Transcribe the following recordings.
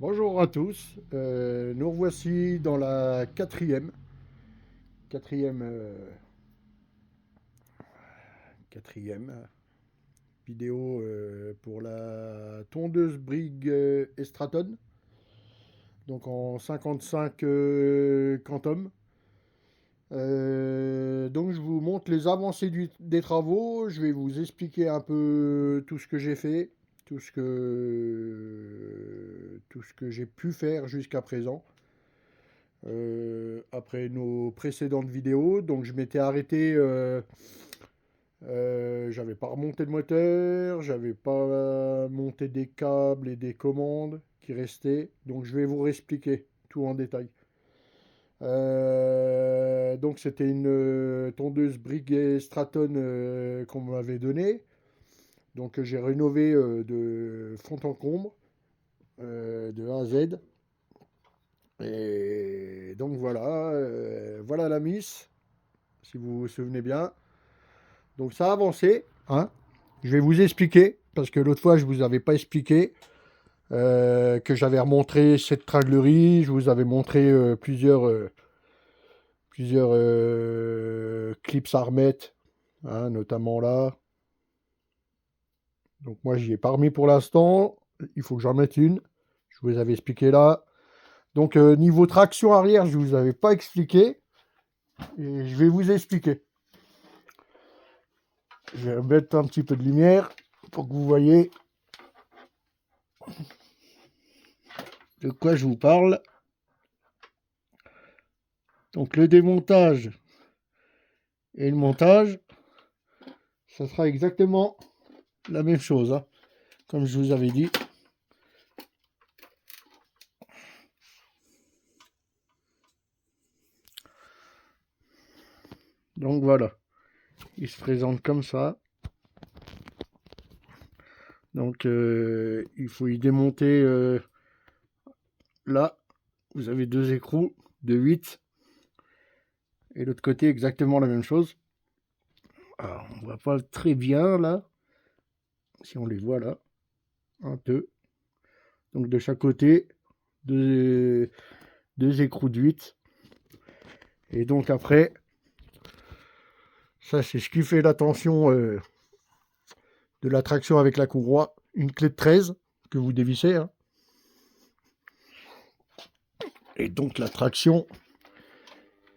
Bonjour à tous, nous revoici dans la quatrième, quatrième vidéo pour la tondeuse Brigg Estraton, donc en 55 Quantum. Donc je vous montre les avancées des travaux, je vais vous expliquer un peu tout ce que j'ai fait, tout ce que j'ai pu faire jusqu'à présent. Après nos précédentes vidéos. Donc je m'étais arrêté, j'avais pas remonté le moteur, j'avais pas monté des câbles et des commandes qui restaient. Donc je vais vous réexpliquer tout en détail. Donc c'était une tondeuse Breguet Straton qu'on m'avait donnée. Donc j'ai rénové de fond en comble, de A à Z. Et donc voilà, voilà la Miss, si vous vous souvenez bien. Donc ça a avancé, hein. Je vais vous expliquer, parce que l'autre fois je vous avais pas expliqué que j'avais remontré cette tringlerie. Je vous avais montré plusieurs clips à remettre, hein, notamment là. Donc moi j'y ai pas remis pour l'instant, il faut que j'en mette une. Je vous avais expliqué là. Donc niveau traction arrière, je vous avais pas expliqué, et je vais vous expliquer. Je vais mettre un petit peu de lumière pour que vous voyez de quoi je vous parle. Donc le démontage et le montage, ça sera exactement la même chose, hein, comme je vous avais dit. Donc voilà, il se présente comme ça. Donc il faut y démonter là, vous avez deux écrous de 8 et l'autre côté exactement la même chose. Alors on voit pas très bien là, si on les voit là, un peu. Donc de chaque côté, deux écrous de 8. Et donc après, ça c'est ce qui fait la tension de la traction avec la courroie. Une clé de 13 que vous dévissez, hein. Et donc la traction,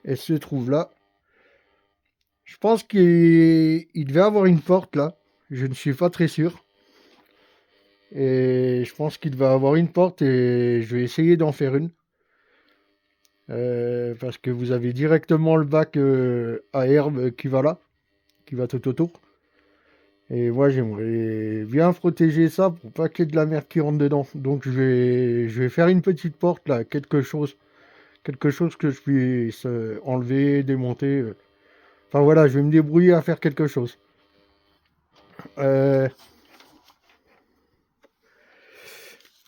elle se trouve là. Je pense qu'il devait avoir une porte là. Je ne suis pas très sûr. Et je pense qu'il devait avoir une porte et je vais essayer d'en faire une. Parce que vous avez directement le bac à herbe qui va là, qui va tout autour. Et moi j'aimerais bien protéger ça pour pas qu'il y ait de la merde qui rentre dedans. Donc je vais faire une petite porte là, quelque chose que je puisse enlever, démonter. Enfin voilà, je vais me débrouiller à faire quelque chose. Euh,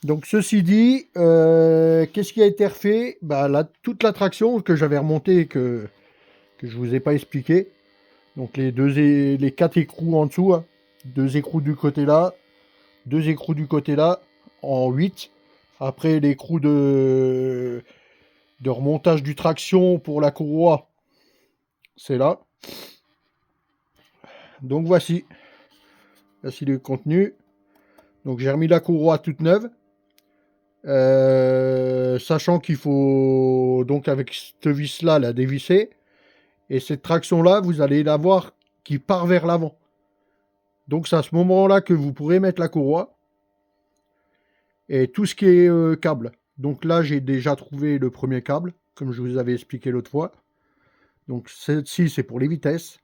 donc ceci dit, qu'est-ce qui a été refait? Bah là, toute la traction que j'avais remontée et que je vous ai pas expliqué. Donc les quatre écrous en dessous, hein. Deux écrous du côté là, deux écrous du côté là, en 8. Après l'écrou de remontage du traction pour la courroie, c'est là. Donc voici le contenu. Donc j'ai remis la courroie toute neuve. Sachant qu'il faut donc avec cette vis là la dévisser. Et cette traction là, vous allez la voir qui part vers l'avant. Donc c'est à ce moment là que vous pourrez mettre la courroie. Et tout ce qui est câble. Donc là j'ai déjà trouvé le premier câble, comme je vous avais expliqué l'autre fois. Donc celle-ci c'est pour les vitesses.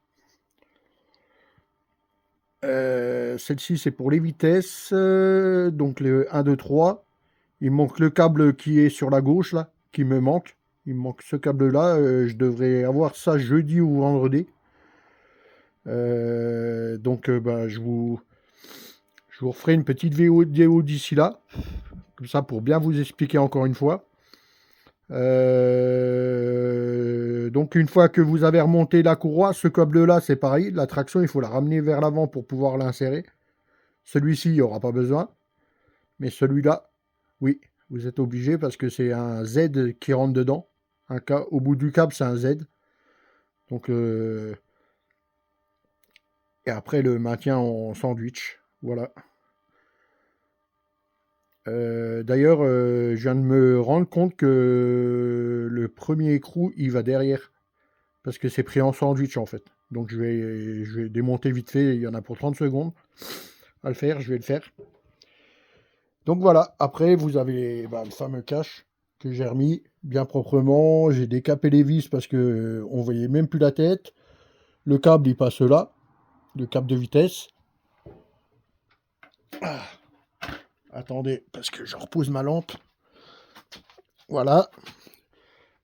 Celle-ci c'est pour les vitesses. Donc le 1, 2, 3. Il manque le câble qui est sur la gauche là, qui me manque. Il me manque ce câble là. Je devrais avoir ça jeudi ou vendredi. Donc bah, je vous referai une petite vidéo d'ici là. Comme ça pour bien vous expliquer encore une fois. Donc une fois que vous avez remonté la courroie, ce câble là c'est pareil. La traction il faut la ramener vers l'avant pour pouvoir l'insérer. Celui-ci il n'y aura pas besoin. Mais celui-là, oui. Vous êtes obligé parce que c'est un Z qui rentre dedans. Au bout du câble, c'est un Z. Donc, et après, le maintien en sandwich. Voilà. D'ailleurs, je viens de me rendre compte que le premier écrou, il va derrière. Parce que c'est pris en sandwich, en fait. Donc, je vais démonter vite fait. Il y en a pour 30 secondes à le faire. Je vais le faire. Donc, voilà. Après, vous avez le fameux cache que j'ai remis bien proprement. J'ai décapé les vis parce que on voyait même plus la tête. Le câble, il passe là. Le câble de vitesse. Ah. Attendez, parce que je repose ma lampe. Voilà.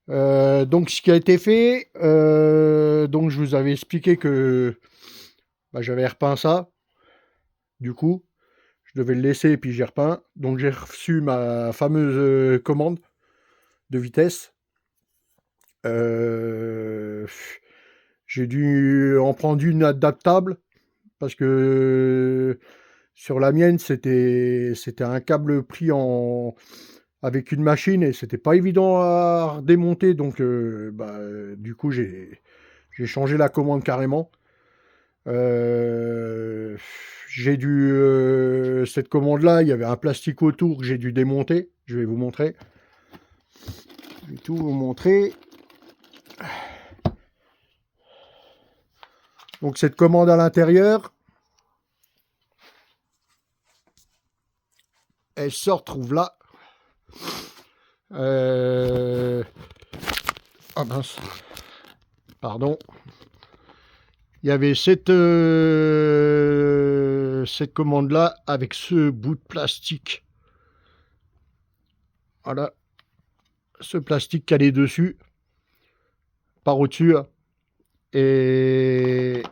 Donc, ce qui a été fait, donc je vous avais expliqué que j'avais repeint ça. Du coup, je devais le laisser et puis j'ai repeint. Donc, j'ai reçu ma fameuse commande de vitesse. J'ai dû en prendre une adaptable parce que sur la mienne, c'était un câble pris avec une machine et c'était pas évident à redémonter. Donc, du coup, j'ai changé la commande carrément. Cette commande-là, il y avait un plastique autour que j'ai dû démonter. Je vais vous montrer. Je vais tout vous montrer. Donc, cette commande à l'intérieur, elle se retrouve là. Ah mince. Pardon. Il y avait cette commande-là avec ce bout de plastique. Voilà. Ce plastique calé dessus. Par au-dessus. Et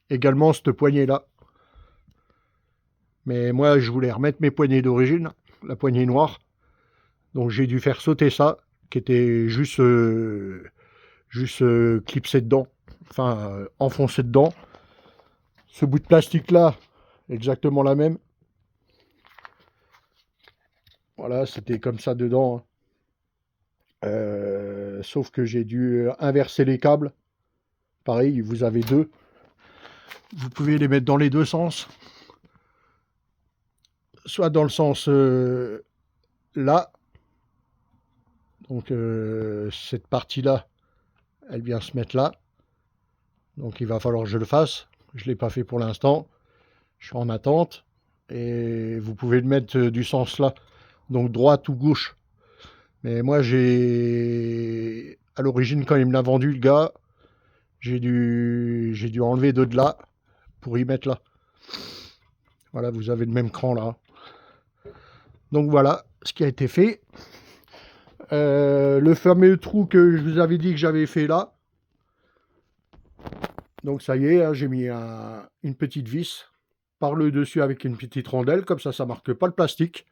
également cette poignée-là. Mais moi, je voulais remettre mes poignées d'origine. La poignée noire. Donc j'ai dû faire sauter ça. Qui était juste clipsé dedans. Enfin, enfoncé dedans. Ce bout de plastique-là, exactement la même. Voilà, c'était comme ça dedans. Sauf que j'ai dû inverser les câbles. Pareil, vous avez deux. Vous pouvez les mettre dans les deux sens. Soit dans le sens là. Donc cette partie-là, elle vient se mettre là. Donc il va falloir que je le fasse. Je ne l'ai pas fait pour l'instant. Je suis en attente. Et vous pouvez le mettre du sens là. Donc droite ou gauche. Mais moi, à l'origine, quand il me l'a vendu, le gars, j'ai dû enlever deux de là pour y mettre là. Voilà, vous avez le même cran là. Donc voilà ce qui a été fait. Le fameux trou que je vous avais dit que j'avais fait là. Donc ça y est, hein, j'ai mis une petite vis par le dessus avec une petite rondelle. Comme ça, ça marque pas le plastique.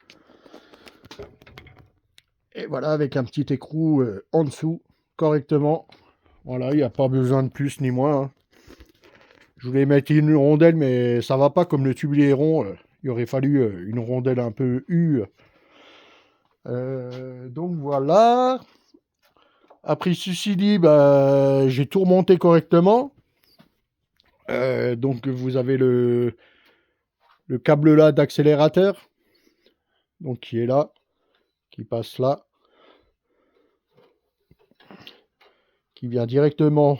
Et voilà, avec un petit écrou en dessous, correctement. Voilà, il n'y a pas besoin de plus ni moins. Hein. Je voulais mettre une rondelle, mais ça va pas comme le tubulier rond. Il aurait fallu une rondelle un peu U. Donc voilà. Après ceci dit, j'ai tout remonté correctement. Donc vous avez le câble là d'accélérateur. Donc qui est là. Qui passe là. Qui vient directement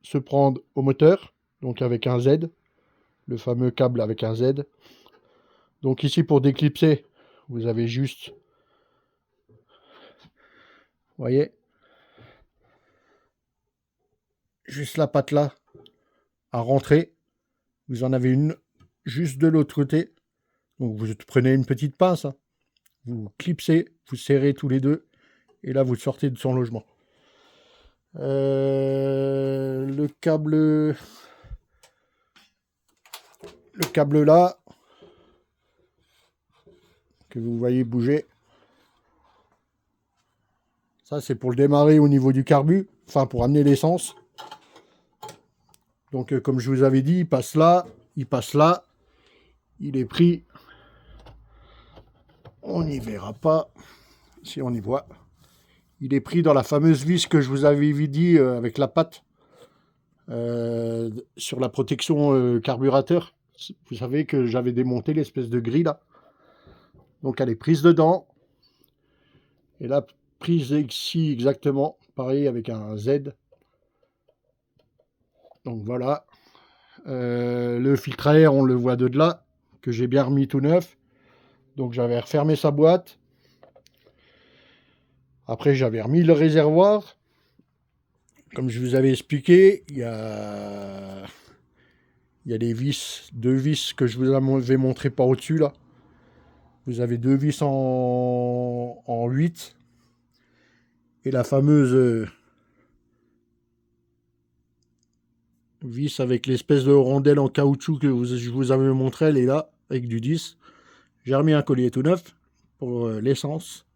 se prendre au moteur. Donc avec un Z. Le fameux câble avec un Z. Donc ici pour déclipser, vous avez juste, vous voyez, juste la patte là à rentrer. Vous en avez une juste de l'autre côté. Donc vous prenez une petite pince, hein. Vous clipsez, vous serrez tous les deux et là vous sortez de son logement. Le câble là que vous voyez bouger, ça c'est pour le démarrer au niveau du carbu, enfin pour amener l'essence. Donc comme je vous avais dit, il passe là, il est pris. On n'y verra pas. si on y voit. Il est pris dans la fameuse vis que je vous avais dit avec la patte sur la protection carburateur. Vous savez que j'avais démonté l'espèce de grille là. Donc elle est prise dedans. Et là, prise ici exactement, pareil avec un Z. Donc voilà. Le filtre à air, on le voit de là, que j'ai bien remis tout neuf. Donc j'avais refermé sa boîte. Après, j'avais remis le réservoir. Comme je vous avais expliqué, il y a des vis, 2 vis que je vous avais montré par au-dessus là. Vous avez 2 vis en 8. Et la fameuse vis avec l'espèce de rondelle en caoutchouc que je vous avais montré, elle est là, avec du 10. J'ai remis un collier tout neuf pour l'essence.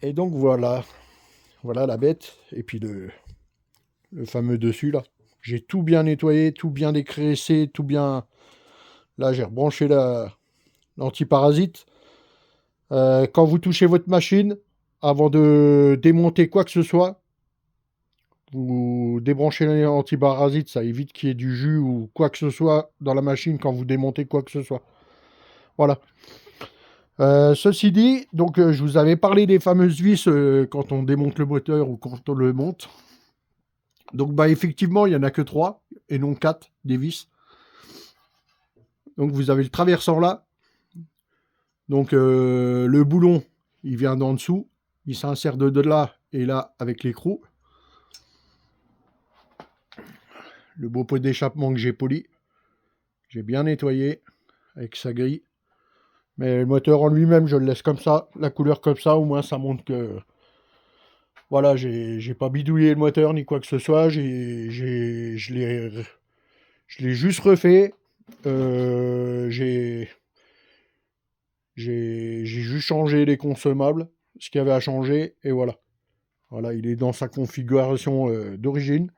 Et donc voilà. Voilà la bête. Et puis le fameux dessus là. J'ai tout bien nettoyé, tout bien dégraissé, tout bien... Là, j'ai rebranché l'antiparasite. Quand vous touchez votre machine, avant de démonter quoi que ce soit, vous débranchez l'antiparasite, ça évite qu'il y ait du jus ou quoi que ce soit dans la machine quand vous démontez quoi que ce soit. Voilà. Ceci dit, donc je vous avais parlé des fameuses vis quand on démonte le moteur ou quand on le monte. Donc bah effectivement, il n'y en a que 3 et non 4 des vis. Donc vous avez le traversant là. Donc le boulon, il vient d'en dessous. Il s'insère de là et là avec l'écrou. Le beau pot d'échappement que j'ai poli. J'ai bien nettoyé avec sa grille. Mais le moteur en lui-même, je le laisse comme ça. La couleur comme ça, au moins ça montre que... Voilà, j'ai pas bidouillé le moteur ni quoi que ce soit. Je l'ai juste refait. J'ai juste changé les consommables, ce qu'il y avait à changer, et voilà. Voilà, il est dans sa configuration d'origine.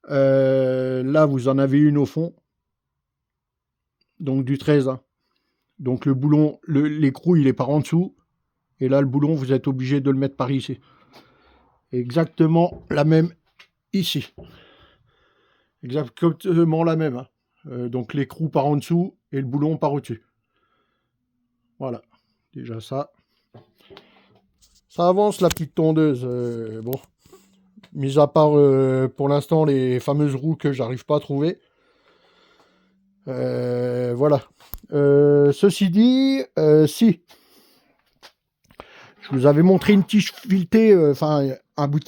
Là, vous en avez une au fond. Donc du 13. Hein. Donc le boulon, l'écrou, il est par en dessous. Et là, le boulon, vous êtes obligé de le mettre par ici. Exactement la même ici. Exactement la même. Hein. Donc l'écrou par en dessous et le boulon par au-dessus. Voilà. Déjà ça. Ça avance la petite tondeuse. Bon. Mis à part pour l'instant les fameuses roues que j'arrive pas à trouver. Voilà. Ceci dit, si. Je vous avais montré une tige filetée, enfin un bout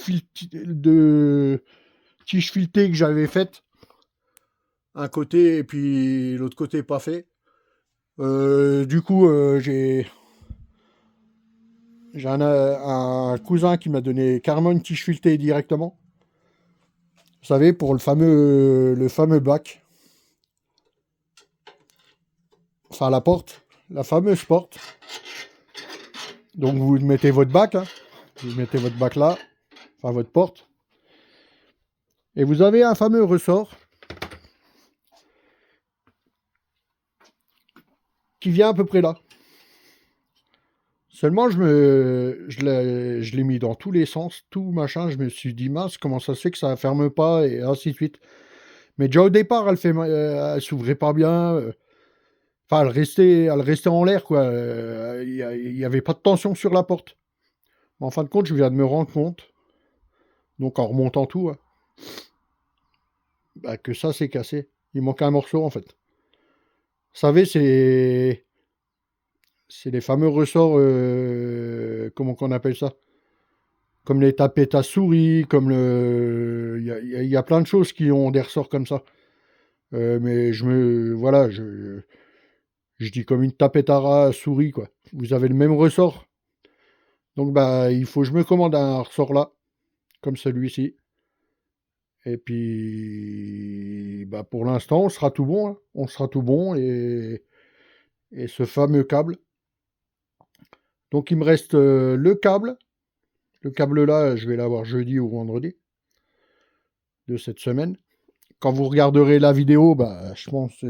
de tige filetée que j'avais faite. Un côté et puis l'autre côté pas fait. Du coup, j'ai un cousin qui m'a donné carrément une tige filetée directement. Vous savez, pour le fameux bac. Enfin, la porte. La fameuse porte. Donc, vous mettez votre bac. Hein. Vous mettez votre bac là. Enfin, votre porte. Et vous avez un fameux ressort. Qui vient à peu près là. Seulement, je l'ai mis dans tous les sens, tout machin. Je me suis dit, mince, comment ça se fait que ça ne ferme pas, et ainsi de suite. Mais déjà au départ, elle s'ouvrait pas bien. Enfin, elle restait en l'air, quoi. Il n'y avait pas de tension sur la porte. Mais en fin de compte, je viens de me rendre compte, donc en remontant tout, hein, bah, que ça s'est cassé. Il manque un morceau, en fait. Vous savez, c'est les fameux ressorts, comment qu'on appelle ça? Comme les tapettes à souris, comme le... Il y a plein de choses qui ont des ressorts comme ça. Mais voilà, je dis comme une tapette à souris, quoi. Vous avez le même ressort. Donc, bah, il faut que je me commande un ressort là, comme celui-ci. Et puis, bah, pour l'instant, on sera tout bon. Hein. On sera tout bon. Et ce fameux câble. Donc, il me reste le câble. Le câble là, je vais l'avoir jeudi ou vendredi de cette semaine. Quand vous regarderez la vidéo, bah, je pense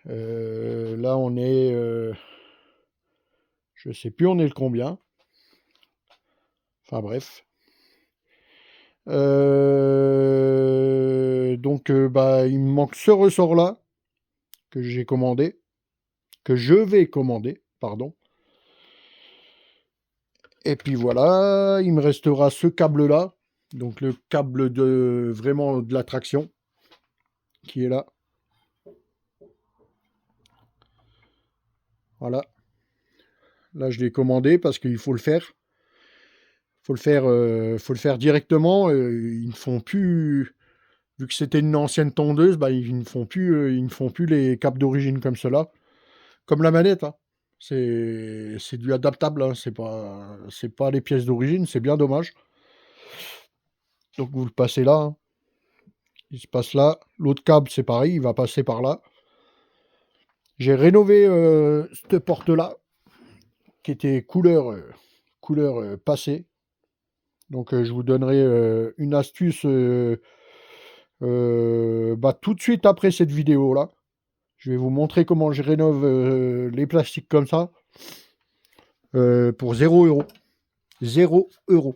là on est Je sais plus on est le combien. Enfin bref. Donc bah il me manque ce ressort là que j'ai commandé, que je vais commander, pardon. Et puis voilà, il me restera ce câble là, donc le câble de vraiment de la traction qui est là. Voilà. Là je l'ai commandé parce qu'il faut le faire. Faut le faire directement. Ils ne font plus, vu que c'était une ancienne tondeuse, bah, ils ne font plus les câbles d'origine comme cela, comme la manette. Hein. C'est du adaptable. Hein. C'est pas les pièces d'origine. C'est bien dommage. Donc vous le passez là. Hein. Il se passe là. L'autre câble, c'est pareil. Il va passer par là. J'ai rénové cette porte là, qui était couleur passée. Donc je vous donnerai une astuce. Bah, tout de suite après cette vidéo là, je vais vous montrer comment je rénove les plastiques comme ça pour 0 €. 0 €.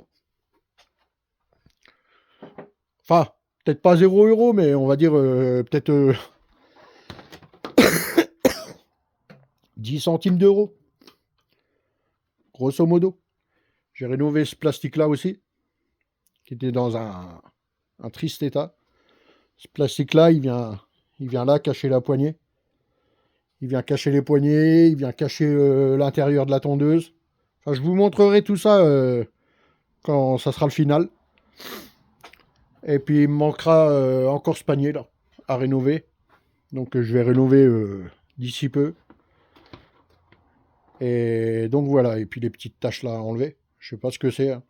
Enfin, peut-être pas 0 €, mais on va dire peut-être 10 centimes d'euros, grosso modo. J'ai rénové ce plastique là aussi, qui était dans un triste état. Ce plastique là, il vient là cacher la poignée. Il vient cacher les poignées, il vient cacher l'intérieur de la tondeuse. Enfin, je vous montrerai tout ça quand ça sera le final. Et puis il me manquera encore ce panier là à rénover. Donc je vais rénover d'ici peu. Et donc voilà, et puis les petites taches là à enlever. Je sais pas ce que c'est. Hein.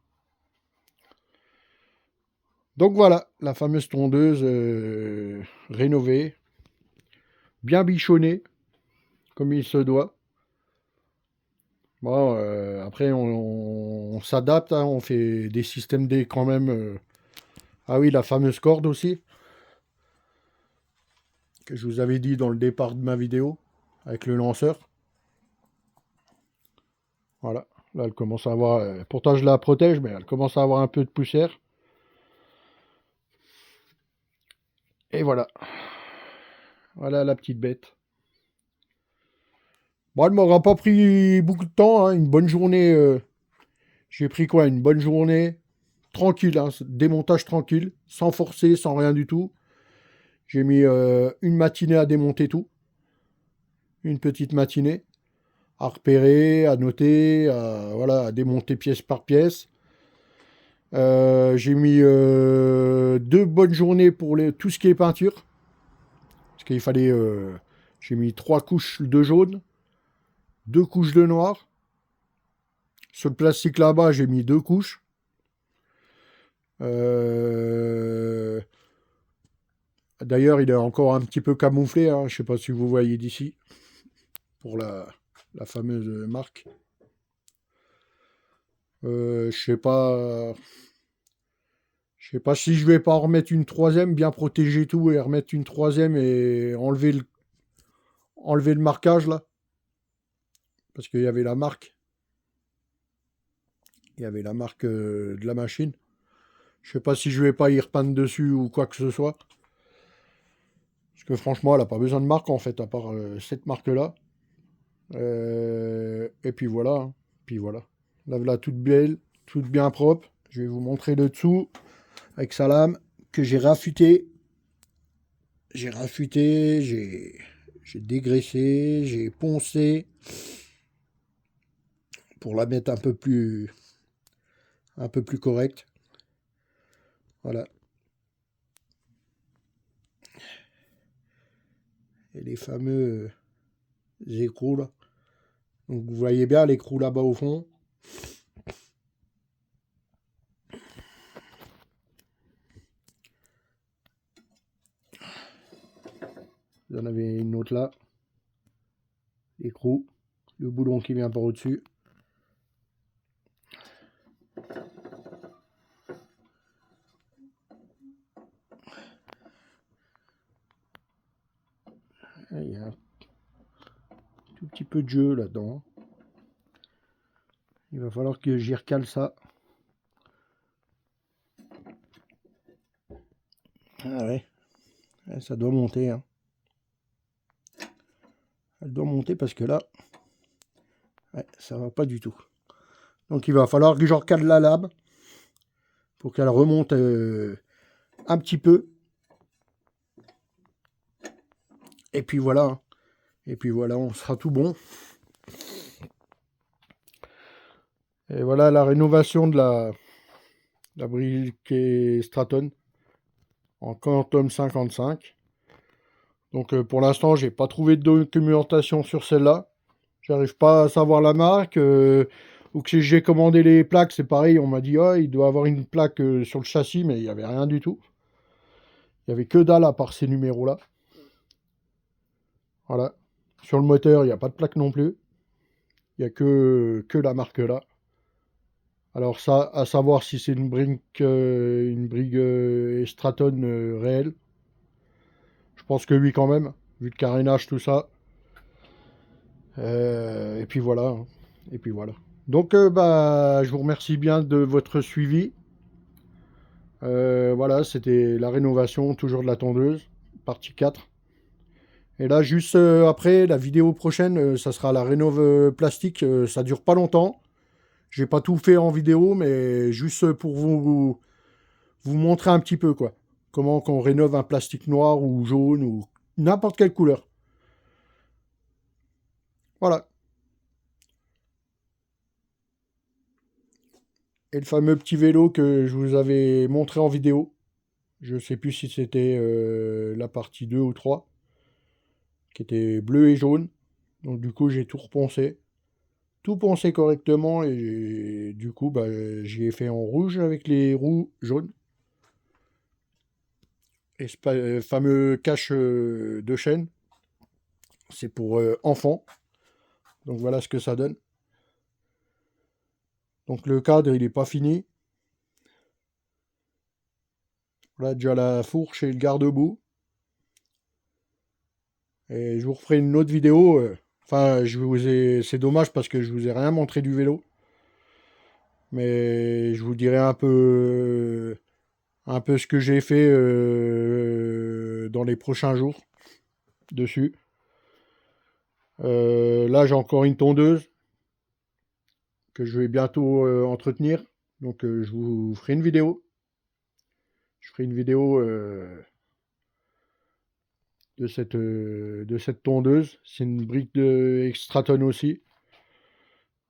Donc voilà, la fameuse tondeuse rénovée, bien bichonnée, comme il se doit. Bon, après on s'adapte, hein, on fait des systèmes D quand même. Ah oui, la fameuse corde aussi, que je vous avais dit dans le départ de ma vidéo, avec le lanceur. Voilà, là elle commence à avoir... pourtant je la protège, mais elle commence à avoir un peu de poussière. Et voilà, voilà la petite bête. Bon, elle m'aura pas pris beaucoup de temps, hein, une bonne journée. J'ai pris quoi? Une bonne journée, tranquille, hein, démontage tranquille, sans forcer, sans rien du tout. J'ai mis une matinée à démonter tout, une petite matinée, à repérer, à noter, voilà, à démonter pièce par pièce. J'ai mis 2 bonnes journées pour tout ce qui est peinture. Parce qu'il fallait... j'ai mis 3 couches de jaune, 2 couches de noir. Sur le plastique là-bas, j'ai mis 2 couches. D'ailleurs, il est encore un petit peu camouflé. Hein, je ne sais pas si vous voyez d'ici. Pour la fameuse marque. Je sais pas... Je sais pas si je vais pas en remettre une troisième, bien protéger tout et remettre une troisième et enlever le marquage là. Parce qu'il y avait la marque. Il y avait la marque de la machine. Je sais pas si je vais pas y repeindre dessus ou quoi que ce soit. Parce que franchement, elle n'a pas besoin de marque en fait, à part cette marque-là. Et puis voilà. Hein. Puis voilà. La voilà toute belle, toute bien propre. Je vais vous montrer le dessous avec sa lame que j'ai raffûté. J'ai dégraissé, j'ai poncé pour la mettre un peu plus correcte. Voilà. Et les fameux écrous là. Donc vous voyez bien l'écrou là-bas au fond. Vous en avez une autre là. L'écrou. Le boulon qui vient par au-dessus. Il y a un tout petit peu de jeu là-dedans. Il va falloir que j'y recale ça. Ah ouais, ça doit monter. Hein. Elle doit monter parce que là, ouais, ça va pas du tout. Donc il va falloir que je recale la lame pour qu'elle remonte un petit peu. Et puis voilà. Hein. Et puis voilà, on sera tout bon. Et voilà la rénovation de la briquet Straton en Quantum 55. Donc pour l'instant, j'ai pas trouvé de documentation sur celle-là. J'arrive pas à savoir la marque. Ou que j'ai commandé les plaques, c'est pareil. On m'a dit, oh, il doit avoir une plaque sur le châssis, mais il n'y avait rien du tout. Il n'y avait que dalle à part ces numéros-là. Voilà. Sur le moteur, il n'y a pas de plaque non plus. Il n'y a que la marque là. Alors ça, à savoir si c'est une brique Straton réelle. Je pense que oui quand même, vu le carénage, tout ça. Et puis voilà. Hein. Et puis voilà. Donc bah, je vous remercie bien de votre suivi. Voilà, c'était la rénovation, toujours de la tondeuse, partie 4. Et là, juste après, la vidéo prochaine, ça sera la rénove plastique. Ça dure pas longtemps. J'ai pas tout fait en vidéo, mais juste pour vous montrer un petit peu, quoi. Comment qu'on rénove un plastique noir ou jaune ou n'importe quelle couleur. Voilà. Et le fameux petit vélo que je vous avais montré en vidéo. Je sais plus si c'était la partie 2 ou 3. Qui était bleu et jaune. Donc du coup, j'ai tout reponcé. Tout poncé correctement et du coup, bah, j'y ai fait en rouge avec les roues jaunes. Et ce fameux cache de chaîne, c'est pour enfants. Donc voilà ce que ça donne. Donc le cadre, il n'est pas fini. Voilà déjà la fourche et le garde-boue. Et je vous referai une autre vidéo. Enfin, c'est dommage parce que je vous ai rien montré du vélo. Mais je vous dirai un peu ce que j'ai fait dans les prochains jours dessus. Là, j'ai encore une tondeuse que je vais bientôt entretenir. Donc, je vous ferai une vidéo. Je ferai une vidéo de cette tondeuse. C'est une brique de Extraton aussi.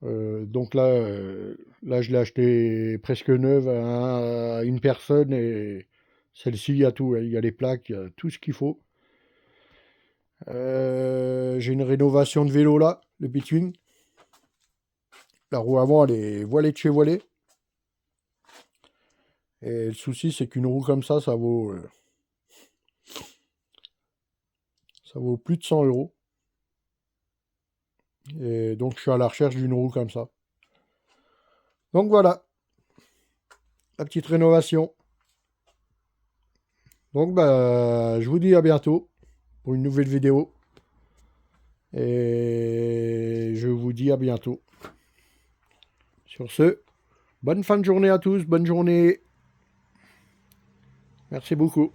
Donc là, je l'ai acheté presque neuve à une personne et celle-ci, il y a tout. Il y a les plaques, il y a tout ce qu'il faut. J'ai une rénovation de vélo là, le Bitwing. La roue avant, elle est voilée de chez voilée. Et le souci, c'est qu'une roue comme ça vaut plus de 100 euros. Et donc, je suis à la recherche d'une roue comme ça. Donc voilà, la petite rénovation. Donc, bah, je vous dis à bientôt pour une nouvelle vidéo. Et je vous dis à bientôt. Sur ce, bonne fin de journée à tous, bonne journée. Merci beaucoup.